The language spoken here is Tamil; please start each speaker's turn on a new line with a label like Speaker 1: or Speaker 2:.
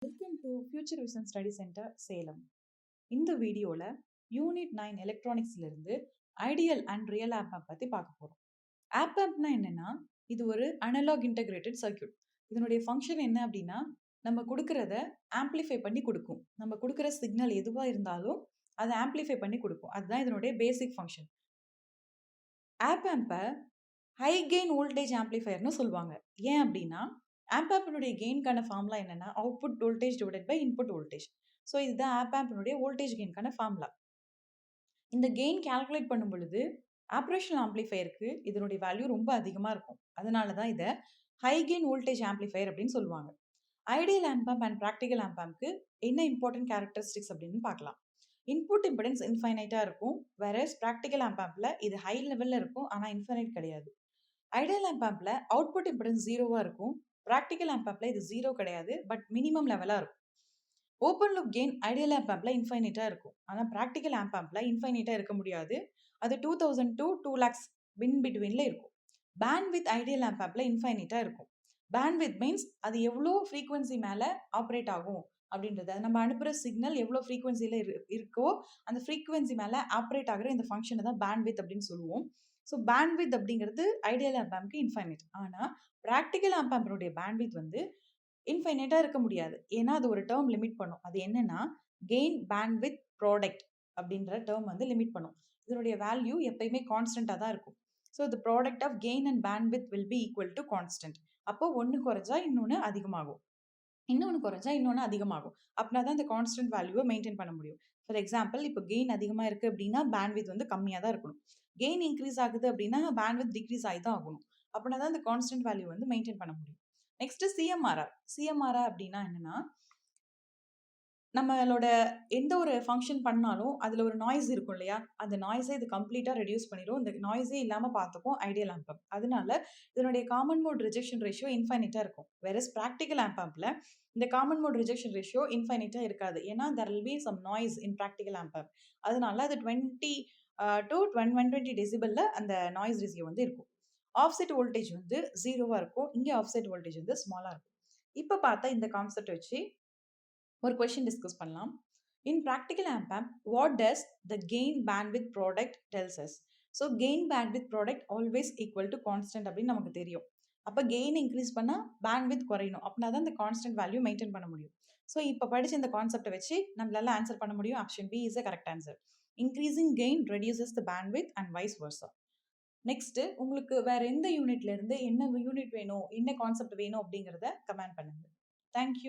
Speaker 1: Welcome to future vision study centre Salem. இந்த வீடியோவில் யூனிட் 9 எலக்ட்ரானிக்ஸ்லேருந்து ஐடியல் அண்ட் ரியல் ஆப் பற்றி பார்க்க போகிறோம். ஆப்னா என்னென்னா, இது ஒரு அனலாக் இன்டகிரேட்டட் சர்க்யூட். இதனுடைய ஃபங்க்ஷன் என்ன அப்படின்னா, நம்ம கொடுக்கறத ஆம்ப்ளிஃபை பண்ணி கொடுக்கும். நம்ம கொடுக்குற சிக்னல் எதுவாக இருந்தாலும் அதை ஆம்ப்ளிஃபை பண்ணி கொடுக்கும். அதுதான் இதனுடைய பேசிக் ஃபங்க்ஷன். ஆப்பை ஹை கெயின் வோல்டேஜ் ஆம்ப்ளிஃபயர்னு சொல்லுவாங்க. ஏன் அப்படின்னா, ஆம்ப்னுடைய கெயின்கான ஃபார்முலா என்னன்னா, output voltage divided by input voltage. So இதுதான் ஆம்ப்னுடைய வோல்டேஜ் கெயின்கான ஃபார்முலா. இந்த கெயின் கால்குலேட் பண்ணும் பொழுது ஆப்ரேஷனல் ஆம்ப்ளிஃபயருக்கு இதனுடைய வேல்யூ ரொம்ப அதிகமாக இருக்கும். அதனால தான் இதை ஹை கெயின் வோல்டேஜ் ஆம்ப்ளிஃபயர் அப்படின்னு சொல்லுவாங்க. ஐடியல் ஆம்ப் அண்ட் ப்ராக்டிக்கல் ஆம்ப்க்கு என்ன இம்பார்ட்டன்ட் கேரக்டரிஸ்டிக்ஸ் அப்படின்னு பார்க்கலாம். இன்புட் இம்பிடன்ஸ் இன்ஃபைனைட்டாக இருக்கும். வேறஸ் ப்ராக்டிக்கல் ஆம்பில் இது ஹை லெவலில் இருக்கும், ஆனால் இன்ஃபைனைட் கிடையாது. ஐடியல் ஆம்பில் அவுட்புட் இம்பிடன்ஸ் ஜீரோவாக இருக்கும். ப்ராக்டிக்கல் ஆம்பில் இது ஜீரோ கிடையாது, பட் மினிமம் லெவலாக இருக்கும். ஓப்பன் லுக் கெயின் ஐடியல் ஆம்பில் இன்ஃபைனைட்டாக இருக்கும், ஆனால் ப்ராக்டிக்கல் ஆம்பில் இன்ஃபைனைட்டாக இருக்க முடியாது. அது 2000 to 2 lakhs பிட்வீனில் இருக்கும். பேண்ட் வித் ஐடியல் ஆம்பில் இன்ஃபைனைட்டாக இருக்கும். பேண்ட் வித் மீன்ஸ் அது எவ்வளோ ஃப்ரீக்வன்சி மேலே ஆப்ரேட் ஆகும் அப்படின்றது. நம்ம அனுப்புகிற சிக்னல் எவ்வளோ ஃப்ரீக்வன்சியில் இருக்கோ அந்த ஃப்ரீக்வன்சி மேலே ஆப்ரேட் ஆகிற இந்த ஃபங்க்ஷனை தான் பேண்ட் வித் அப்படின்னு சொல்லுவோம். ஸோ பேண்ட் வித் அப்படிங்கிறது ஐடியல் ஆம்ப்க்கு இன்ஃபைனைட். ஆனால் ப்ராக்டிக்கல் ஆம்பனுடைய பேண்ட் வித் வந்து இன்ஃபைனைட்டாக இருக்க முடியாது. ஏன்னா அது ஒரு டேர்ம் லிமிட் பண்ணும். அது என்னன்னா, கெயின் பேண்ட் வித் ப்ராடக்ட் அப்படின்ற டேர்ம் வந்து லிமிட் பண்ணும். இதனுடைய வேல்யூ எப்பயுமே கான்ஸ்டன்டாக தான் இருக்கும். So the product of gain and bandwidth will be equal to constant. அப்போ ஒன்று குறைஞ்சா இன்னொன்று அதிகமாகும், இன்னொன்று குறைஞ்சா இன்னொன்று அதிகமாகும். அப்படின்னா தான் இந்த கான்ஸ்டன்ட் வேல்யூவை மெயின்டைன் பண்ண முடியும். ஃபார் எக்ஸாம்பிள், இப்போ கெயின் அதிகமாக இருக்குது அப்படின்னா பேண்ட் வித் வந்து கம்மியாக தான் இருக்கணும். கெயின் இன்க்ரீஸ் ஆகுது அப்படின்னா பேண்ட் வித் டிக்ரீஸ் ஆகி தான் ஆகணும். அப்படின்னா தான் இந்த கான்ஸ்டன்ட் வேல்யூ வந்து மெயின்டைன் பண்ண முடியும். Next CMRR. சிஎம்ஆர்ஆர் அப்படின்னா என்னன்னா, நம்மளோட எந்த ஒரு ஃபங்க்ஷன் பண்ணாலும் அதில் ஒரு நாய்ஸ் இருக்கும் இல்லையா, அந்த நாய்ஸை இது கம்ப்ளீட்டாக ரெடியூஸ் பண்ணிடும். இந்த நாய்ஸே இல்லாமல் பார்த்துக்கும் ஐடியல் ஆம்ப். அதனால இதனுடைய காமன் மோட் ரிஜெக்ஷன் ரேஷியோ இன்ஃபைனைட்டாக இருக்கும். வேறஸ் ப்ராக்டிக்கல் ஆம்பில் இந்த காமன் மோட் ரிஜெக்ஷன் ரேஷியோ இன்ஃபைனைட்டாக இருக்காது. ஏன்னா there will be some noise in practical amp. அதனால அது 20 to 120 டெசிபல்ல அந்த நாய்ஸ் ரேஷியோ வந்து இருக்கும். ஆஃப்செட் வோல்டேஜ் வந்து ஜீரோவாக இருக்கும். இங்கே ஆஃப்செட் வோல்டேஜ் வந்து ஸ்மாலாக இருக்கும். இப்போ பார்த்தா இந்த கான்செப்ட் வச்சு ஒரு கொஸ்டின் டிஸ்கஸ் பண்ணலாம். In practical amp what does the gain bandwidth product tells us? So gain bandwidth product always equal to constant அப்படின்னு நமக்கு தெரியும். அப்போ கெயின் இன்க்ரீஸ் பண்ணால் பேண்ட்வித் குறையணும். அப்படின்னா தான் இந்த கான்ஸ்டன்ட் வேல்யூ மெயின்டைன் பண்ண முடியும். ஸோ இப்போ படிச்ச இந்த கான்செப்டை வச்சு நம்மளால ஆன்சர் பண்ண முடியும். Option B is a correct answer. Increasing gain reduces the bandwidth and vice versa. Next, உங்களுக்கு வேற எந்த யூனிட்ல இருந்து என்ன யூனிட் வேணும், என்ன கான்செப்ட் வேணும் அப்படிங்கிறத கமெண்ட் பண்ணுங்க. தேங்க்யூ.